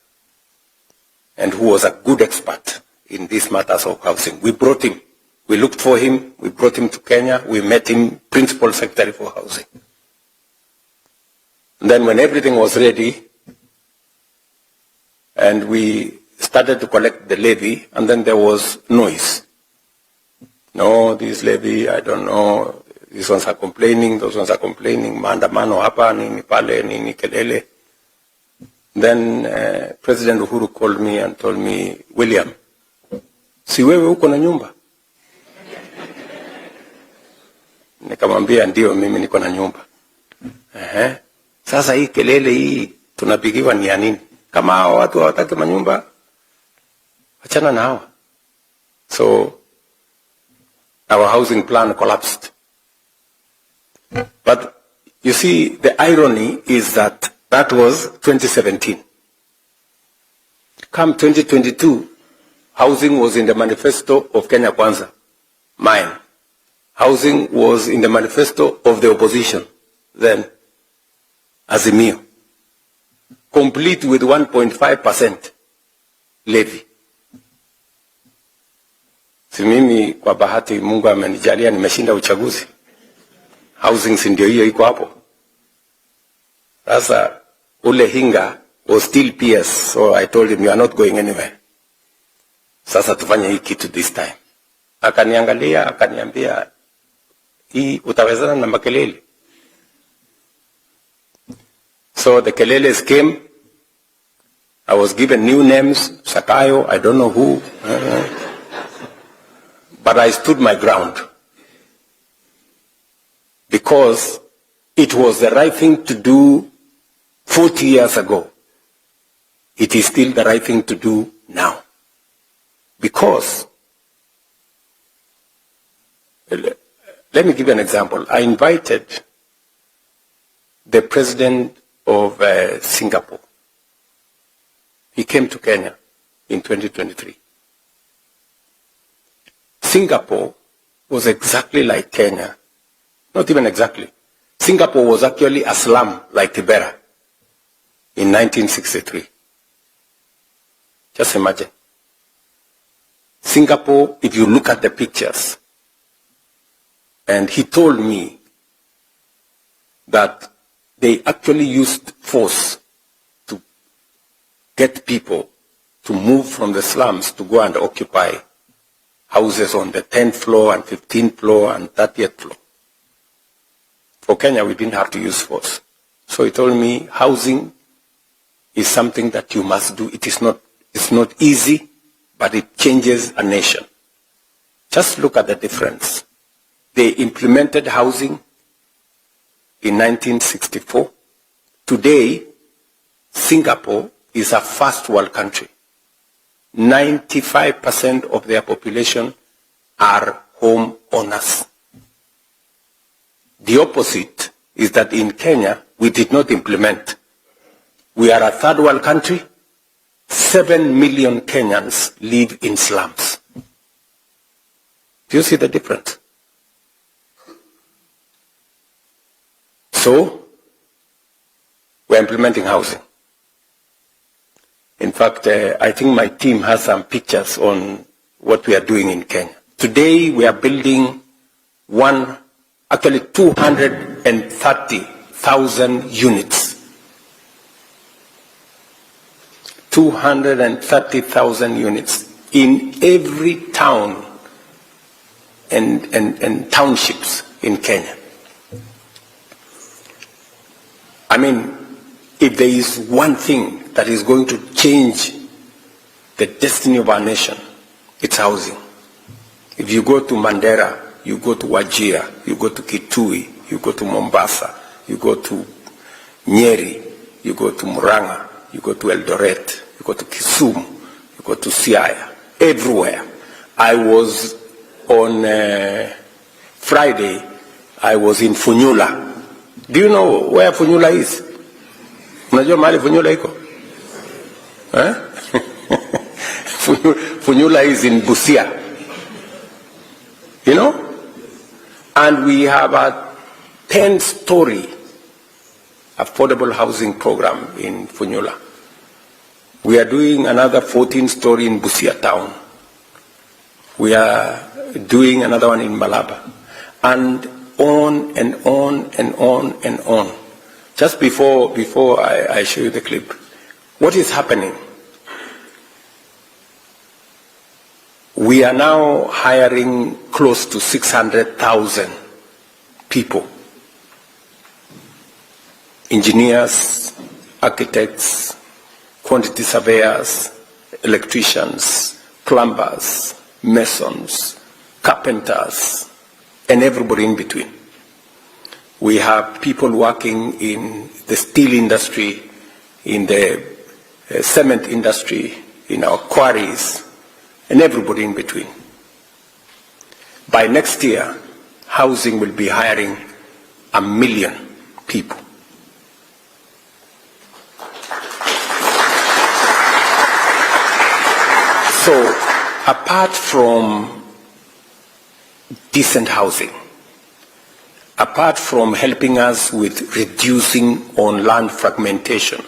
and who was a good expert in these matters of housing. We brought him. We looked for him. We brought him to Kenya. We met him, Principal Secretary for Housing. And then when everything was ready, and we started to collect the levy, and then there was noise. No, this levy, I don't know. These ones are complaining, those ones are complaining. Maandamano hapa, nini pale, nini kelele. Then President Uhuru called me and told me, William, si wewe uko na nyumba? Nikamwambia ndio, mimi niko na nyumba. Sasa hii kelele hii tunapigiwa ni ya nini? Kama hao watu hawataki manyumba, achana na hawa. So our housing plan collapsed. But you see, the irony is that that was 2017. Come 2022, housing was in the manifesto of Kenya Kwanza, mine. Housing was in the manifesto of the opposition, then Azimio, complete with 1.5% levy. Si mimi kwa bahati Mungu amenijalia nimeshinda uchaguzi. Housing si ndio hiyo iko hapo. Sasa ule Hinga was still PS, so I told him you are not going anywhere. Sasa tufanye hii kitu this time. Akaniangalia, akaniambia hii utawezana na makelele. So the keleles came. I was given new names, Sakayo, I don't know who. But I stood my ground. Because it was the right thing to do 40 years ago. It is still the right thing to do now. Because, let me give you an example. I invited the president of Singapore. He came to Kenya in 2023. Singapore was exactly like Kenya. Not even exactly. Singapore was actually a slum like Kibera in 1963. Just imagine. Singapore, if you look at the pictures, and he told me that they actually used force to get people to move from the slums to go and occupy houses on the 10th floor and 15th floor and 30th floor. For Kenya, we didn't have to use force. So he told me housing is something that you must do. It's not easy, but it changes a nation. Just look at the difference. They implemented housing in 1964. Today, Singapore is a first world country. 95% of their population are home owners. The opposite is that in Kenya, we did not implement. We are a third world country. 7 million Kenyans live in slums. Do you see the difference? So, we're implementing housing. In fact, I think my team has some pictures on what we are doing in Kenya. Today, we are building 230,000 units. 230,000 units in every town and townships in Kenya. I mean, if there is one thing that is going to change the destiny of our nation, it's housing. If you go to Mandera, you go to Wajir, you go to Kitui, you go to Mombasa, you go to Nyeri, you go to Murang'a, you go to Eldoret, you go to Kisumu, you go to Siaya, everywhere. I was on Friday, I was in Funyula. Do you know where Funyula is? Unajua mahali Funyula iko? Funyula is in Busia. You know? And we have a 10-story affordable housing program in Funyula. We are doing another 14-story in Busia town. We are doing another one in Malaba. And on and on and on and on. Just before I show you the clip, what is happening? We are now hiring close to 600,000 people. Engineers, architects, quantity surveyors, electricians, plumbers, masons, carpenters, and everybody in between. We have people working in the steel industry, in the cement industry, in our quarries, and everybody in between. By next year, housing will be hiring 1 million people. So, apart from decent housing, apart from helping us with reducing on land fragmentation,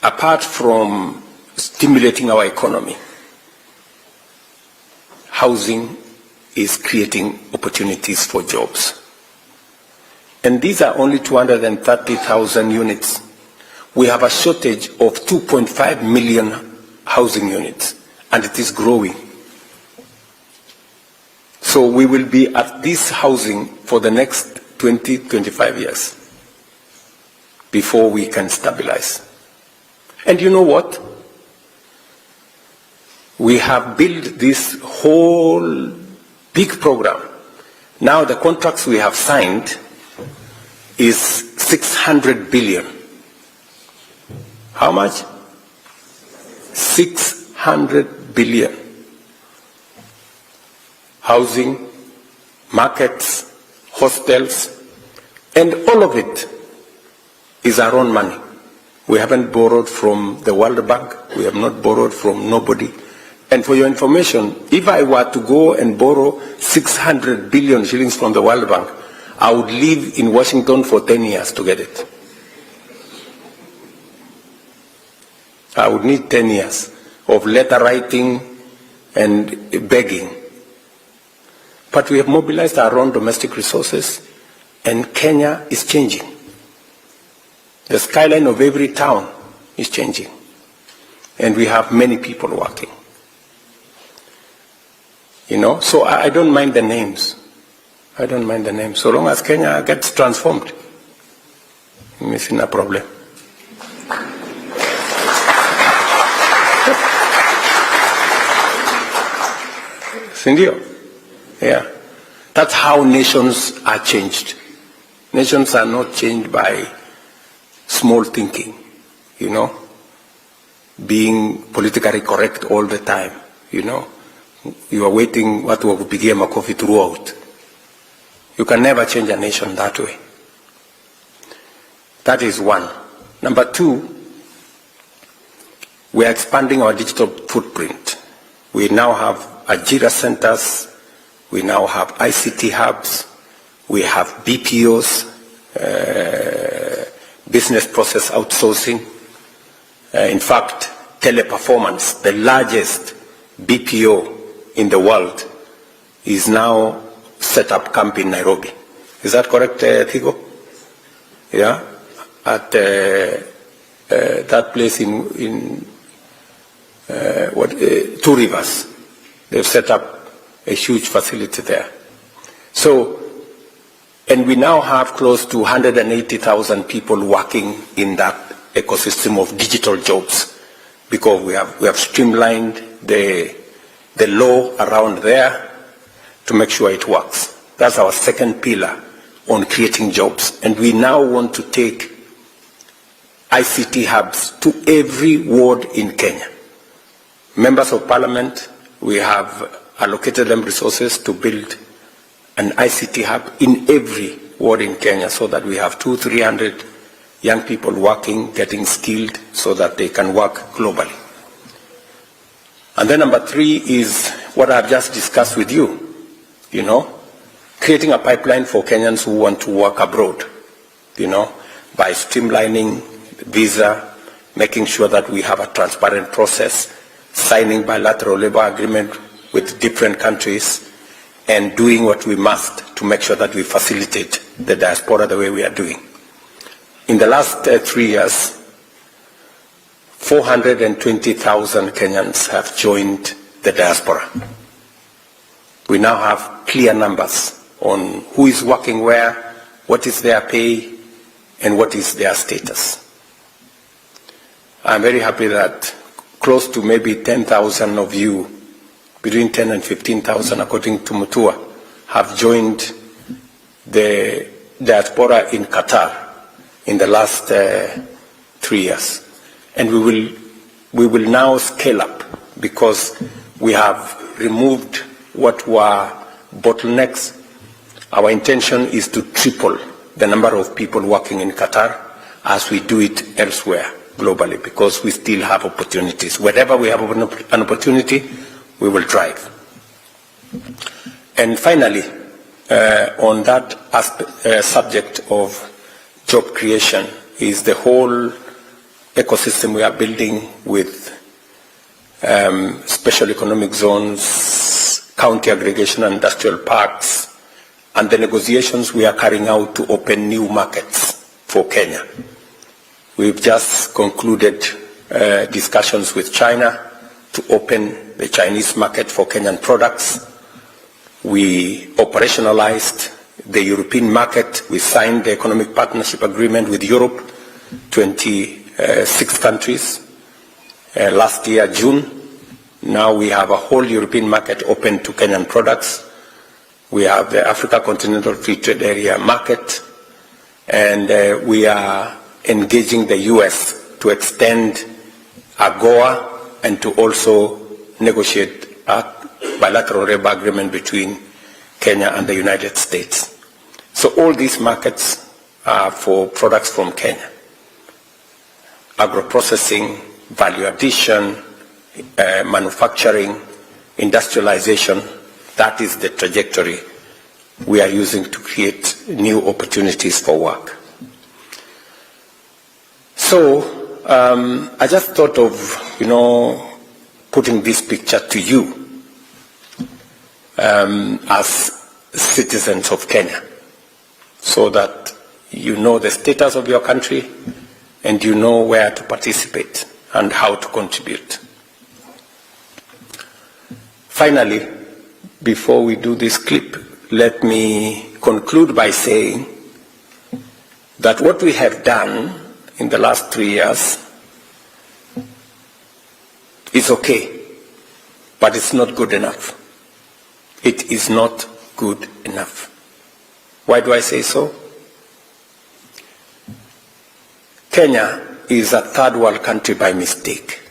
apart from stimulating our economy, housing is creating opportunities for jobs. And these are only 230,000 units. We have a shortage of 2.5 million housing units, and it is growing. So we will be at this housing for the next 20, 25 years before we can stabilize. And you know what? We have built this whole big program. Now the contracts we have signed is 600 billion. How much? 600 billion. Housing, markets, hostels, and all of it is our own money. We haven't borrowed from the World Bank. We have not borrowed from nobody. And for your information, if I were to go and borrow 600 billion shillings from the World Bank, I would live in Washington for 10 years to get it. I would need 10 years of letter writing and begging. But we have mobilized our own domestic resources, and Kenya is changing. The skyline of every town is changing. And we have many people working. You know, so I don't mind the names. I don't mind the names. So long as Kenya gets transformed, it's not a problem. Sindio? Yeah. That's how nations are changed. Nations are not changed by small thinking, you know, being politically correct all the time, you know. You are waiting what will become a coffee throughout. You can never change a nation that way. That is one. Number two, we are expanding our digital footprint. We now have Ajira centers, we now have ICT hubs, we have BPOs, business process outsourcing. In fact, Teleperformance, the largest BPO in the world, is now set up camp in Nairobi. Is that correct, Thigo? Yeah? At that place in Two Rivers. They've set up a huge facility there. So, and we now have close to 180,000 people working in that ecosystem of digital jobs, because we have streamlined the law around there to make sure it works. That's our second pillar on creating jobs. And we now want to take ICT hubs to every ward in Kenya. Members of Parliament, we have allocated them resources to build an ICT hub in every ward in Kenya so that we have 200-300 young people working, getting skilled so that they can work globally. And then number 3 is what I've just discussed with you, creating a pipeline for Kenyans who want to work abroad, by streamlining visa, making sure that we have a transparent process, signing bilateral labor agreement with different countries, and doing what we must to make sure that we facilitate the diaspora the way we are doing. In the last 3 years, 420,000 Kenyans have joined the diaspora. We now have clear numbers on who is working where, what is their pay, and what is their status. I'm very happy that close to maybe 10,000 of you, between 10 and 15,000 according to Mutua, have joined the diaspora in Qatar in the last 3 years. And we will now scale up because we have removed what were bottlenecks. Our intention is to triple the number of people working in Qatar as we do it elsewhere globally, because we still have opportunities. Wherever we have an opportunity, we will drive. And finally, on that subject of job creation is the whole ecosystem we are building with special economic zones, county aggregation and industrial parks, and the negotiations we are carrying out to open new markets for Kenya. We've just concluded discussions with China to open the Chinese market for Kenyan products. We operationalized the European market. We signed the economic partnership agreement with Europe, 26 countries, last year, June. Now we have a whole European market open to Kenyan products. We have the Africa Continental Free Trade Area market, and we are engaging the US to extend AGOA and to also negotiate a bilateral labor agreement between Kenya and the United States. So all these markets are for products from Kenya. Agro-processing, value addition, manufacturing, industrialization, that is the trajectory we are using to create new opportunities for work. So I just thought of, putting this picture to you as citizens of Kenya, so that you know the status of your country and you know where to participate and how to contribute. Finally, before we do this clip, let me conclude by saying that what we have done in the last 3 years is okay, but it's not good enough. It is not good enough. Why do I say so? Kenya is a third world country by mistake.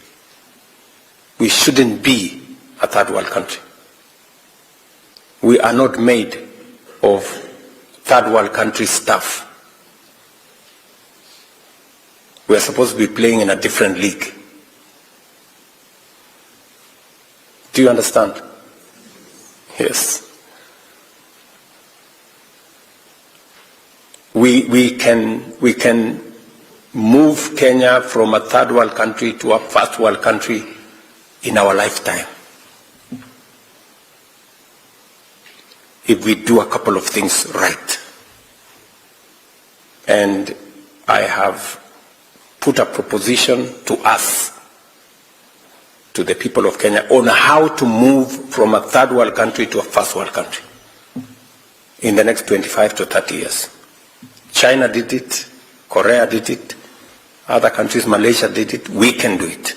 We shouldn't be a third world country. We are not made of third world country stuff. We are supposed to be playing in a different league. Do you understand? Yes. We can move Kenya from a third world country to a first world country in our lifetime, if we do a couple of things right. And I have put a proposition to us, to the people of Kenya, on how to move from a third world country to a first world country in the next 25 to 30 years. China did it, Korea did it, other countries, Malaysia did it, we can do it.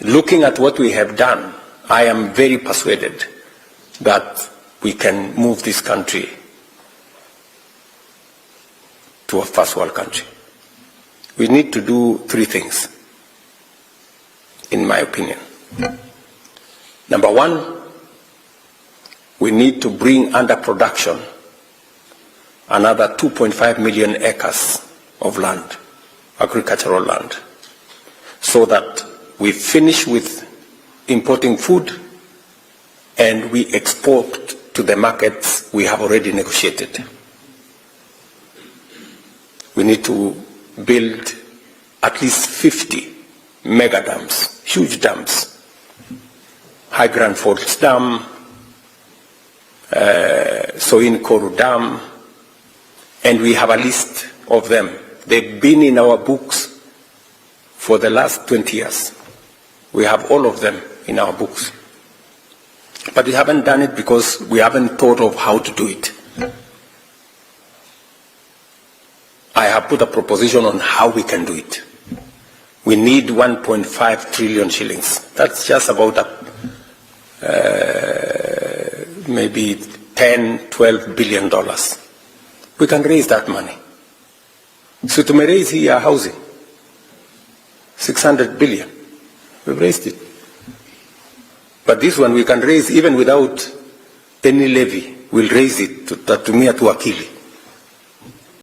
Looking at what we have done, I am very persuaded that we can move this country to a first world country. we need to do three things, in my opinion. Number one, we need to bring under production another 2.5 million acres of land, agricultural land, so that we finish with importing food and we export to the markets we have already negotiated. We need to build at least 50 mega dams, huge dams, High Grand Forks Dam, Soin Koru Dam, and we have a list of them. They've been in our books for the last 20 years. We have all of them in our books. But we haven't done it because we haven't thought of how to do it. I have put a proposition on how we can do it. We need 1.5 trillion shillings. That's just about maybe 10, 12 billion dollars. We can raise that money. So to raise here housing, 600 billion. We've raised it. But this one we can raise even without any levy. We'll raise it to Tuwache.